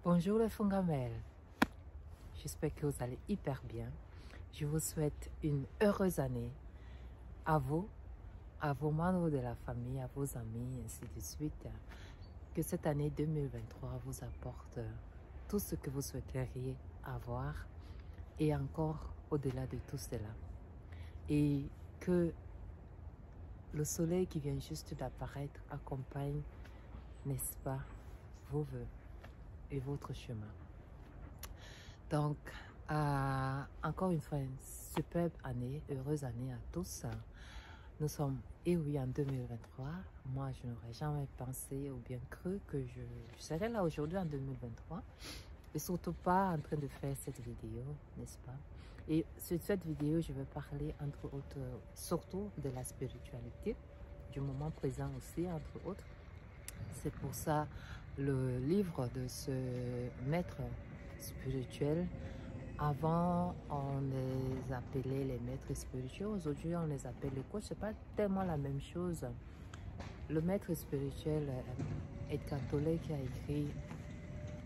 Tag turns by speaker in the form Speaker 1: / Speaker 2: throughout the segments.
Speaker 1: Bonjour les fongamelles, j'espère que vous allez hyper bien. Je vous souhaite une heureuse année à vous, à vos membres de la famille, à vos amis, ainsi de suite. Que cette année 2023 vous apporte tout ce que vous souhaiteriez avoir et encore au-delà de tout cela. Et que le soleil qui vient juste d'apparaître accompagne, n'est-ce pas, vos vœux et votre chemin. Donc, encore une fois, une superbe année, heureuse année à tous. Nous sommes, et oui, en 2023. Moi, je n'aurais jamais pensé ou bien cru que je serais là aujourd'hui en 2023. Et surtout pas en train de faire cette vidéo, n'est-ce pas? Et sur cette vidéo, je vais parler, entre autres, surtout de la spiritualité, du moment présent aussi, entre autres. C'est pour ça le livre de ce maître spirituel. Avant, on les appelait les maîtres spirituels. Aujourd'hui, on les appelle les coachs. C'est pas tellement la même chose. Le maître spirituel Eckhart Tolle qui a écrit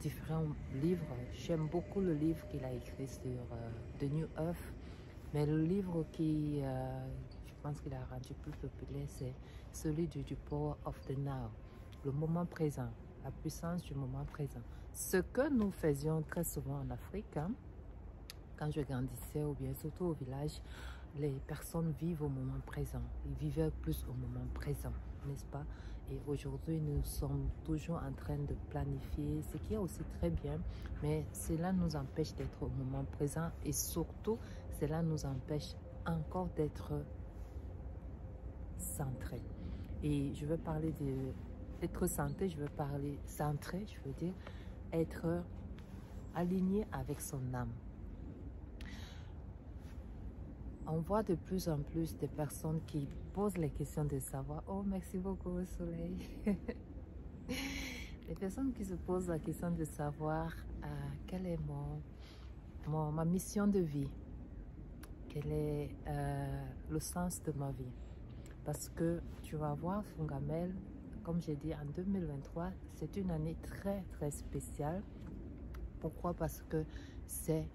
Speaker 1: différents livres. J'aime beaucoup le livre qu'il a écrit sur The New Earth. Mais le livre qui, je pense qu'il a rendu plus populaire, c'est celui du Power of the Now. Le moment présent, la puissance du moment présent. Ce que nous faisions très souvent en Afrique, hein, quand je grandissais, ou bien surtout au village, les personnes vivent au moment présent. Ils vivaient plus au moment présent, n'est-ce pas? Et aujourd'hui, nous sommes toujours en train de planifier, ce qui est aussi très bien, mais cela nous empêche d'être au moment présent et surtout, cela nous empêche encore d'être centré. Et je veux parler d'être centré, je veux parler centré, je veux dire être aligné avec son âme. On voit de plus en plus de personnes qui posent les questions de savoir. Oh, merci beaucoup, Soleil. Les personnes qui se posent la question de savoir quelle est ma mission de vie, quel est le sens de ma vie. Parce que tu vas voir, Fongamel, comme j'ai dit, en 2023, c'est une année très, très spéciale. Pourquoi? Parce que c'est...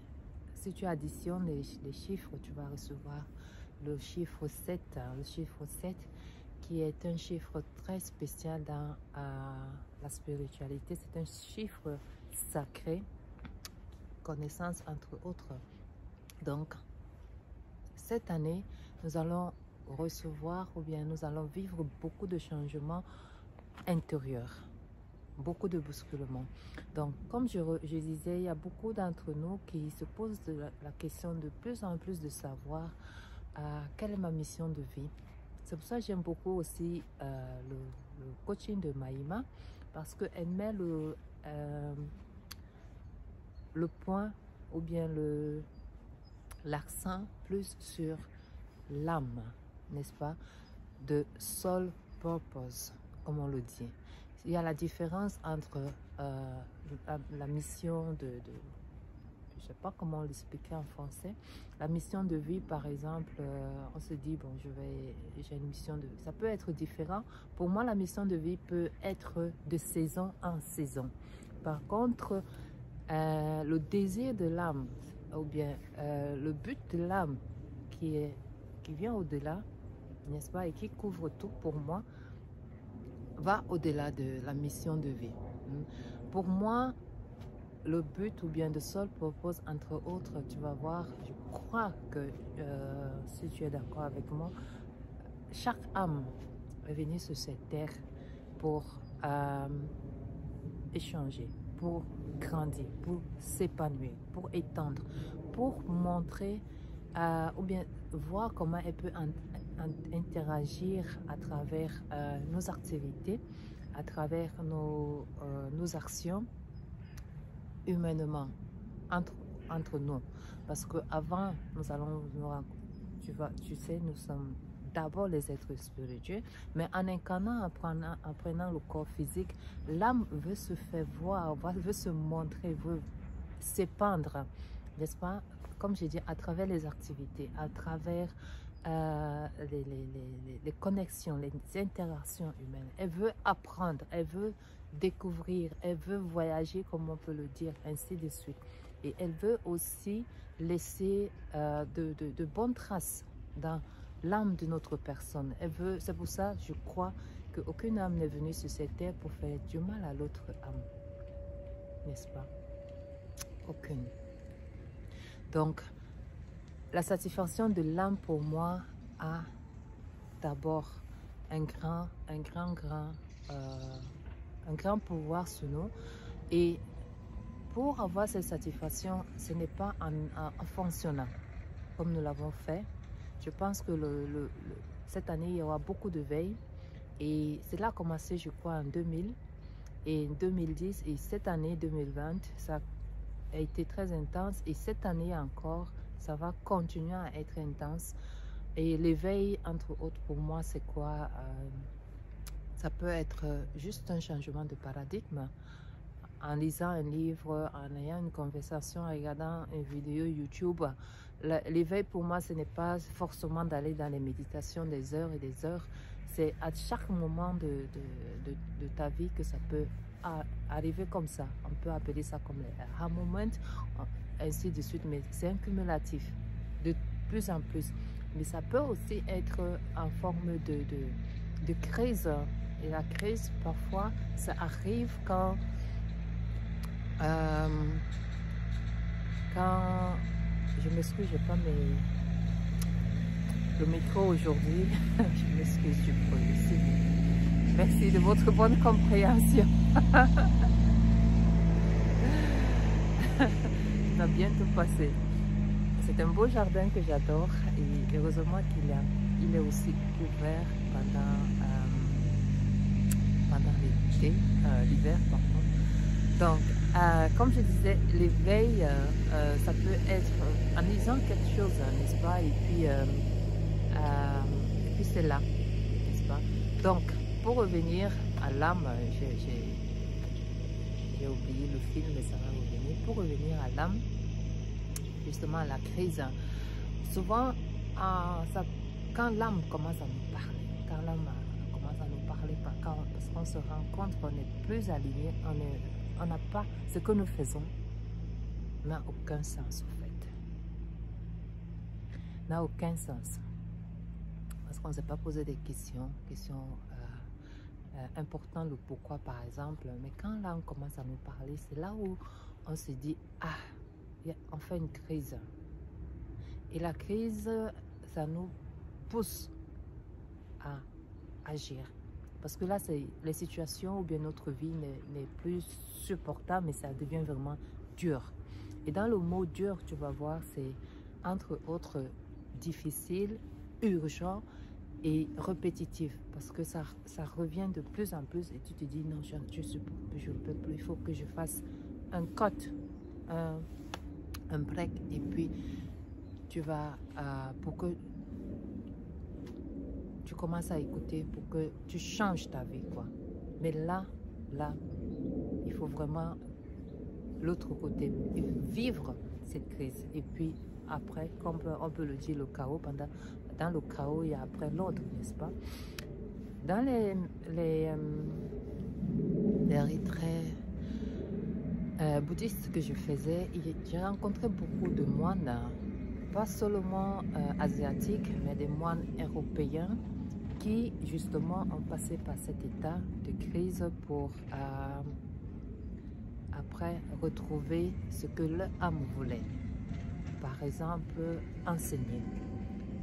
Speaker 1: Si tu additionnes les chiffres, tu vas recevoir le chiffre 7, le chiffre 7 qui est un chiffre très spécial dans la spiritualité. C'est un chiffre sacré, connaissance entre autres. Donc, cette année, nous allons recevoir ou bien nous allons vivre beaucoup de changements intérieurs. Beaucoup de bousculements. Donc, comme je disais, il y a beaucoup d'entre nous qui se posent la question de plus en plus de savoir quelle est ma mission de vie. C'est pour ça que j'aime beaucoup aussi le coaching de Maïma, parce qu'elle met le point ou bien l'accent plus sur l'âme, n'est-ce pas, de soul purpose, comme on le dit. Il y a la différence entre la mission je ne sais pas comment l'expliquer en français. La mission de vie, par exemple, on se dit, bon, j'ai une mission de vie. Ça peut être différent. Pour moi, la mission de vie peut être de saison en saison. Par contre, le désir de l'âme, ou bien le but de l'âme qui vient au-delà, n'est-ce pas, et qui couvre tout pour moi, va au-delà de la mission de vie. Pour moi, le but ou bien de Soul Purpose, entre autres, tu vas voir, je crois que si tu es d'accord avec moi, chaque âme est venue sur cette terre pour échanger, pour grandir, pour s'épanouir, pour étendre, pour montrer ou bien voir comment elle peut interagir à travers nos activités, à travers nos actions humainement entre nous. Parce qu'avant, tu sais, nous sommes d'abord les êtres spirituels, mais en incarnant, en prenant le corps physique, l'âme veut se faire voir, veut se montrer, veut s'épandre, n'est-ce pas? Comme je dis, à travers les activités, à travers les connexions, les interactions humaines. Elle veut apprendre, elle veut découvrir, elle veut voyager, comme on peut le dire, ainsi de suite. Et elle veut aussi laisser de bonnes traces dans l'âme de notre personne. Elle veut, c'est pour ça, je crois, qu'aucune âme n'est venue sur cette terre pour faire du mal à l'autre âme. N'est-ce pas? Aucune. Donc, la satisfaction de l'âme pour moi a d'abord un grand pouvoir sur nous. Et pour avoir cette satisfaction, ce n'est pas en fonctionnant comme nous l'avons fait. Je pense que cette année, il y aura beaucoup de veille. Et cela a commencé, je crois, en 2000 et 2010. Et cette année, 2020, ça a été très intense. Et cette année encore, ça va continuer à être intense. Et l'éveil, entre autres, pour moi, c'est quoi? Ça peut être juste un changement de paradigme. En lisant un livre, en ayant une conversation, en regardant une vidéo YouTube. L'éveil pour moi, ce n'est pas forcément d'aller dans les méditations des heures et des heures. C'est à chaque moment de ta vie que ça peut arriver comme ça. On peut appeler ça comme les aha moments, ainsi de suite, mais c'est un cumulatif de plus en plus. Mais ça peut aussi être en forme de crise. Et la crise, parfois, ça arrive quand je m'excuse, je n'ai pas le micro aujourd'hui. Je m'excuse, je peux ici. Merci de votre bonne compréhension. Ça va bientôt passer. C'est un beau jardin que j'adore et heureusement qu'il est aussi ouvert pendant l'été, l'hiver par contre. Donc, comme je disais, l'éveil, ça peut être en lisant quelque chose, n'est-ce pas? Et puis c'est là, n'est-ce pas? Donc, pour revenir à l'âme, j'ai oublié le film, mais ça va revenir. Pour revenir à l'âme, justement à la crise, souvent, quand l'âme commence à nous parler, parce qu'on se rend compte qu'on n'est plus aligné, on n'a pas, ce que nous faisons n'a aucun sens en fait. N'a aucun sens. Parce qu'on ne s'est pas posé des questions importantes, le pourquoi par exemple. Mais quand là on commence à nous parler, c'est là où on se dit, ah, on fait une crise. Et la crise, ça nous pousse à agir. Parce que là, les situations ou bien notre vie n'est plus supportable, mais ça devient vraiment dur. Et dans le mot dur, tu vas voir, c'est entre autres difficile, urgent et répétitif. Parce que ça revient de plus en plus et tu te dis, non, je ne peux plus, il faut que je fasse un cut, un break. Et puis, tu vas, pour que tu commences à écouter, pour que tu changes ta vie, quoi. Mais là, il faut vraiment l'autre côté, vivre cette crise. Et puis après, comme on peut le dire, le chaos, dans le chaos, il y a après l'ordre, n'est-ce pas? Dans les retraits bouddhistes que je faisais, j'ai rencontré beaucoup de moines, pas seulement asiatiques, mais des moines européens qui justement ont passé par cet état de crise pour après retrouver ce que leur âme voulait. Par exemple, enseigner.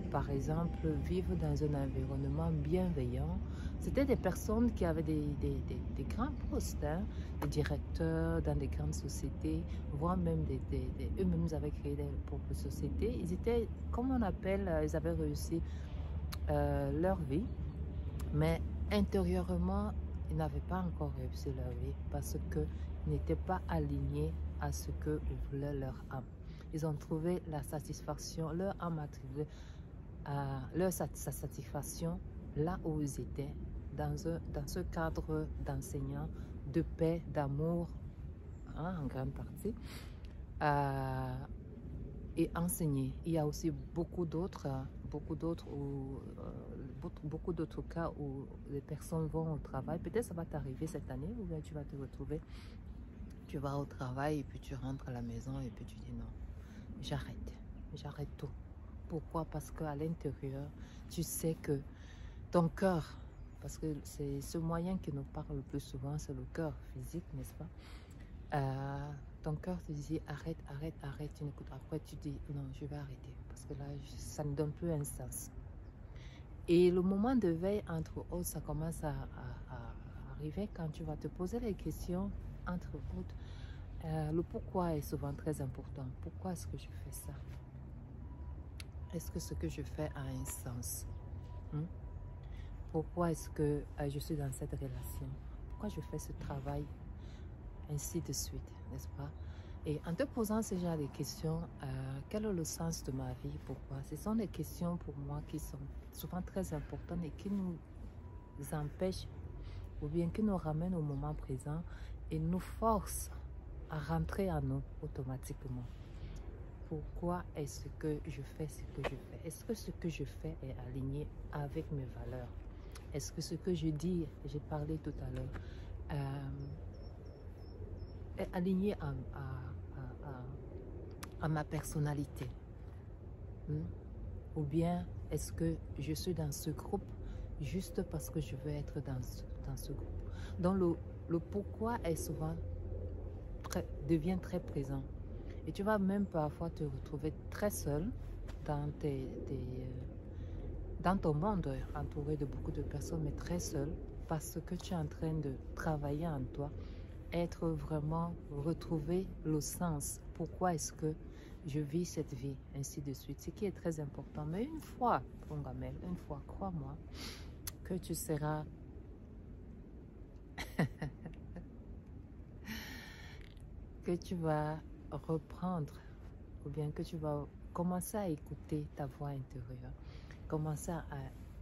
Speaker 1: Par exemple, vivre dans un environnement bienveillant. C'était des personnes qui avaient des grands postes, hein, des directeurs dans des grandes sociétés, voire même eux-mêmes avaient créé des propres sociétés. Ils étaient, comme on appelle, ils avaient réussi leur vie, mais intérieurement, ils n'avaient pas encore réussi leur vie parce qu'ils n'étaient pas alignés à ce que voulait leur âme. Ils ont trouvé la satisfaction, leur âme a trouvé sa satisfaction là où ils étaient, dans ce cadre d'enseignant, de paix, d'amour, hein, en grande partie, et enseigner. Il y a aussi beaucoup d'autres beaucoup d'autres beaucoup d'autres cas où les personnes vont au travail. Peut-être ça va t'arriver cette année, ou bien tu vas te retrouver, tu vas au travail et puis tu rentres à la maison et puis tu dis non, j'arrête tout. Pourquoi? Parce qu'à l'intérieur, tu sais que ton cœur, parce que c'est ce moyen qui nous parle le plus souvent, c'est le cœur physique, n'est-ce pas? Ton cœur te dit arrête, arrête, arrête, tu n'écoutes. Après tu dis non, je vais arrêter parce que là ça ne donne plus un sens. Et le moment de veille entre autres, ça commence à arriver quand tu vas te poser les questions entre autres. Le pourquoi est souvent très important. Pourquoi est-ce que je fais ça? Est-ce que ce que je fais a un sens? Pourquoi est-ce que je suis dans cette relation? Pourquoi je fais ce travail? Ainsi de suite, n'est-ce pas? Et en te posant ce genre de questions, quel est le sens de ma vie? Pourquoi? Ce sont des questions pour moi qui sont souvent très importantes et qui nous empêchent, ou bien qui nous ramènent au moment présent et nous forcent à rentrer en nous automatiquement. Pourquoi est-ce que je fais ce que je fais? Est-ce que ce que je fais est aligné avec mes valeurs? Est-ce que ce que je dis, j'ai parlé tout à l'heure, est aligné à ma personnalité? Ou bien est-ce que je suis dans ce groupe juste parce que je veux être dans ce groupe? Donc le pourquoi est souvent devient très présent. Et tu vas même parfois te retrouver très seul dans, dans ton monde, entouré de beaucoup de personnes, mais très seul parce que tu es en train de travailler en toi, être vraiment, retrouver le sens. Pourquoi est-ce que je vis cette vie, ainsi de suite. Ce qui est très important. Mais une fois, Fongamel, une fois, crois-moi, que tu seras... que tu vas reprendre, ou bien que tu vas commencer à écouter ta voix intérieure, commencer à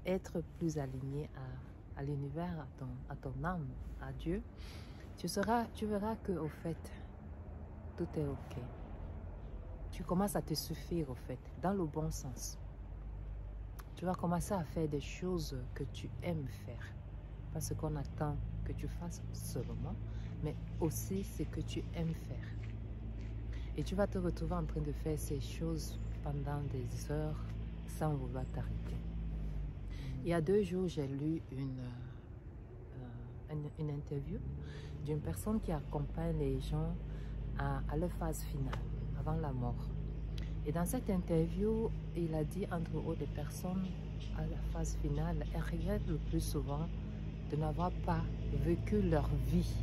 Speaker 1: être plus aligné à l'univers, à ton âme, à Dieu, tu verras que au fait, tout est ok. Tu commences à te suffire au fait, dans le bon sens. Tu vas commencer à faire des choses que tu aimes faire, pas ce qu'on attend que tu fasses seulement, mais aussi ce que tu aimes faire. Et tu vas te retrouver en train de faire ces choses pendant des heures sans vouloir t'arrêter. Il y a 2 jours, j'ai lu une interview d'une personne qui accompagne les gens à leur phase finale, avant la mort. Et dans cette interview, il a dit entre autres des personnes à la phase finale, elles regrettent le plus souvent de n'avoir pas vécu leur vie,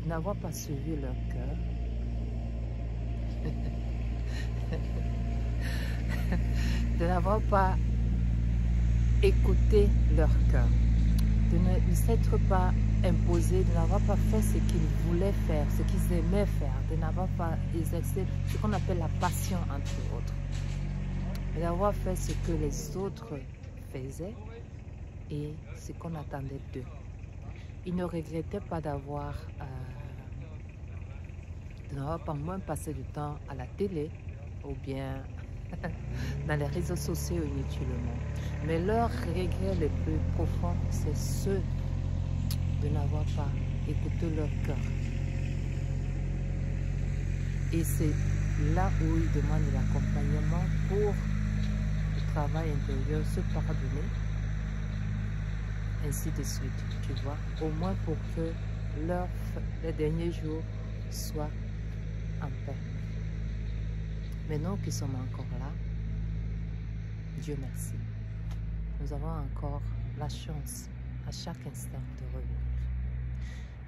Speaker 1: de n'avoir pas suivi leur cœur, de n'avoir pas écouté leur cœur, de ne s'être pas imposé, de n'avoir pas fait ce qu'ils voulaient faire, ce qu'ils aimaient faire, de n'avoir pas exercé ce qu'on appelle la passion entre autres, d'avoir fait ce que les autres faisaient et ce qu'on attendait d'eux. Ils ne regrettaient pas d'avoir pas moins passé du temps à la télé ou bien dans les réseaux sociaux inutilement. Mais leur regret le plus profond, c'est ceux de n'avoir pas écouté leur cœur. Et c'est là où ils demandent l'accompagnement pour le travail intérieur, se pardonner, ainsi de suite, tu vois, au moins pour que les derniers jours soient en paix. Mais nous qui sommes encore là, Dieu merci, nous avons encore la chance à chaque instant de revenir.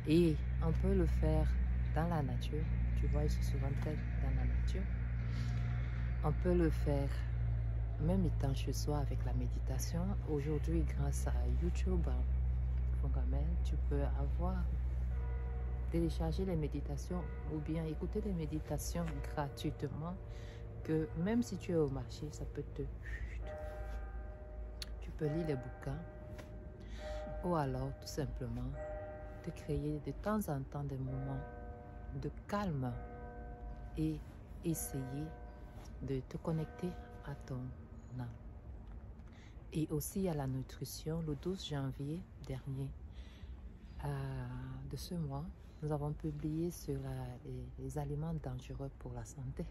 Speaker 1: Et on peut le faire dans la nature, tu vois, je suis souvent très dans la nature. On peut le faire même étant chez soi avec la méditation. Aujourd'hui, grâce à YouTube, Fongamel, tu peux télécharger les méditations ou bien écouter les méditations gratuitement, que même si tu es au marché, ça peut te... Tu peux lire les bouquins ou alors tout simplement te créer de temps en temps des moments de calme et essayer de te connecter à ton âme. Et aussi à la nutrition, le 12 janvier dernier de ce mois, nous avons publié sur les aliments dangereux pour la santé.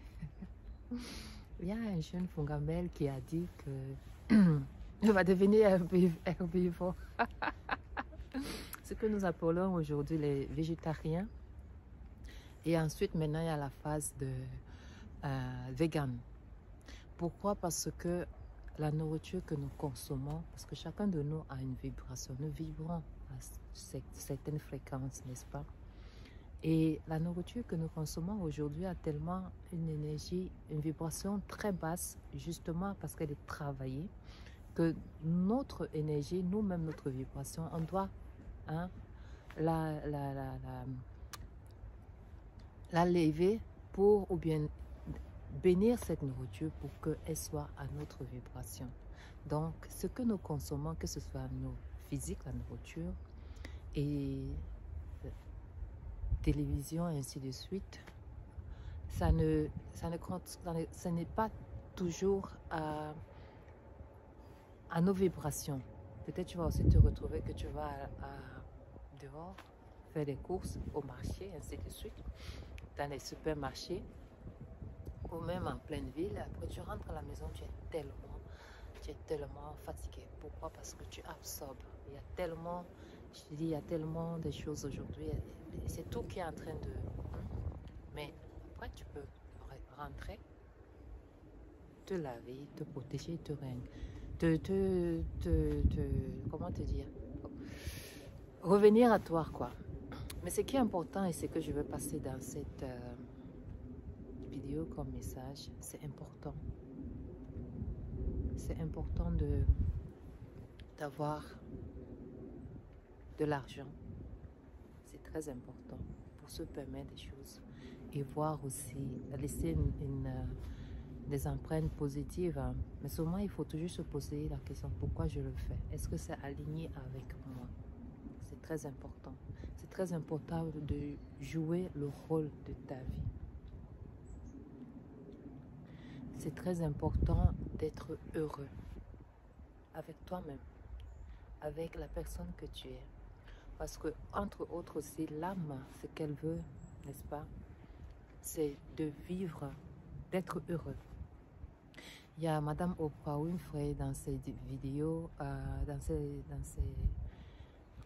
Speaker 1: Il y a un jeune Fungambel qui a dit que il va devenir herbivore. Ce que nous appelons aujourd'hui les végétariens. Et ensuite, maintenant, il y a la phase de vegan. Pourquoi? Parce que la nourriture que nous consommons, parce que chacun de nous a une vibration, nous vibrons à certaines fréquences, n'est-ce pas? Et la nourriture que nous consommons aujourd'hui a tellement une énergie, une vibration très basse, justement parce qu'elle est travaillée, que notre énergie, nous-mêmes, notre vibration, on doit la lever pour, ou bien bénir cette nourriture pour qu'elle soit à notre vibration. Donc, ce que nous consommons, que ce soit nos physiques, la nourriture, et télévision, et ainsi de suite, ce n'est pas toujours à nos vibrations. Peut-être tu vas aussi te retrouver que tu vas dehors faire des courses au marché, ainsi de suite, dans les supermarchés, ou même en pleine ville. Après tu rentres à la maison, tu es tellement fatigué. Pourquoi? Parce que tu absorbes. Il y a tellement, je te dis, il y a tellement de choses aujourd'hui. C'est tout qui est en train de... Mais après tu peux rentrer, te laver, te protéger, comment te dire, revenir à toi, quoi. Mais ce qui est important et ce que je veux passer dans cette vidéo comme message, c'est important. C'est important d'avoir de l'argent. C'est très important pour se permettre des choses et voir aussi, laisser des empreintes positives. Mais seulement, il faut toujours se poser la question, pourquoi je le fais? Est-ce que c'est aligné avec moi? C'est très important. C'est très important de jouer le rôle de ta vie. C'est très important d'être heureux avec toi-même, avec la personne que tu es. Parce que, entre autres aussi, l'âme, ce qu'elle veut, n'est-ce pas, c'est de vivre, d'être heureux. Il y a Madame Oprah Winfrey dans ses vidéos, dans ses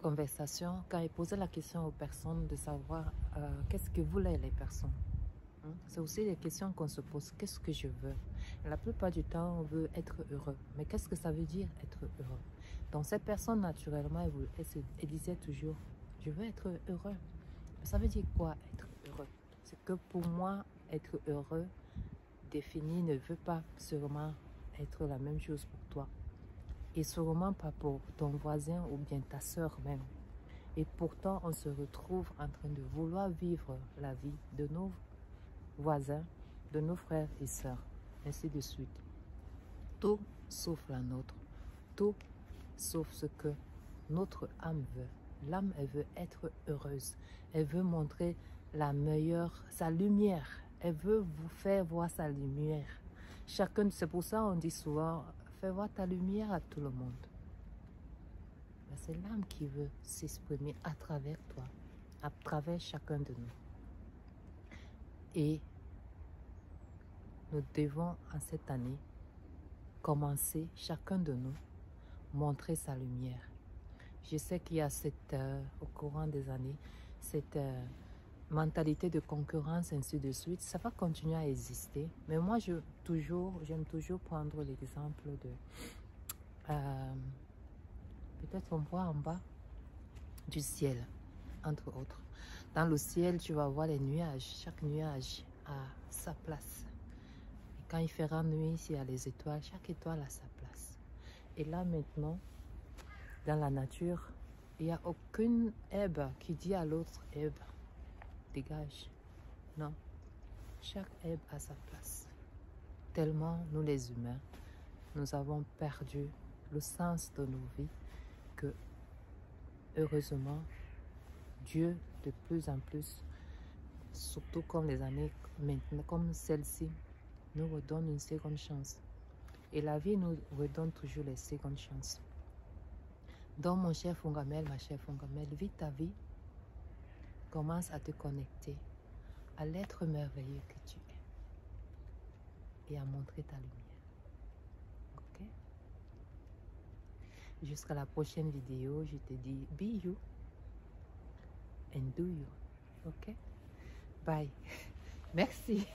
Speaker 1: conversations, quand elle posait la question aux personnes de savoir qu'est-ce que voulaient les personnes. C'est aussi des questions qu'on se pose. Qu'est-ce que je veux? La plupart du temps, on veut être heureux. Mais qu'est-ce que ça veut dire être heureux? Donc cette personne, naturellement, elle disait toujours, je veux être heureux. Ça veut dire quoi, être heureux? C'est que pour moi, être heureux défini ne veut pas sûrement être la même chose pour toi. Et sûrement pas pour ton voisin ou bien ta soeur même. Et pourtant, on se retrouve en train de vouloir vivre la vie de nos voisins, de nos frères et sœurs, ainsi de suite. Tout sauf la nôtre. Tout sauf ce que notre âme veut. L'âme, elle veut être heureuse. Elle veut montrer sa lumière. Elle veut vous faire voir sa lumière. Chacun, c'est pour ça on dit souvent, fais voir ta lumière à tout le monde. C'est l'âme qui veut s'exprimer à travers toi, à travers chacun de nous. Et nous devons, en cette année, commencer, chacun de nous, montrer sa lumière. Je sais qu'il y a au courant des années, cette mentalité de concurrence, ainsi de suite. Ça va continuer à exister. Mais moi, j'aime toujours prendre l'exemple de... peut-être on voit en bas du ciel, entre autres. Dans le ciel, tu vas voir les nuages. Chaque nuage a sa place. Et quand il fera nuit, s'il y a les étoiles, chaque étoile a sa place. Et là, maintenant, dans la nature, il n'y a aucune herbe qui dit à l'autre herbe, dégage. Non. Chaque herbe a sa place. Tellement, nous les humains, nous avons perdu le sens de nos vies que, heureusement, Dieu, de plus en plus, surtout comme les années maintenant, comme celle-ci, nous redonne une seconde chance. Et la vie nous redonne toujours les secondes chances. Donc, mon cher Fongamel, ma chère Fongamel, vis ta vie. Commence à te connecter à l'être merveilleux que tu es et à montrer ta lumière. Ok? Jusqu'à la prochaine vidéo, je te dis be you and do you. Ok? Bye. Merci.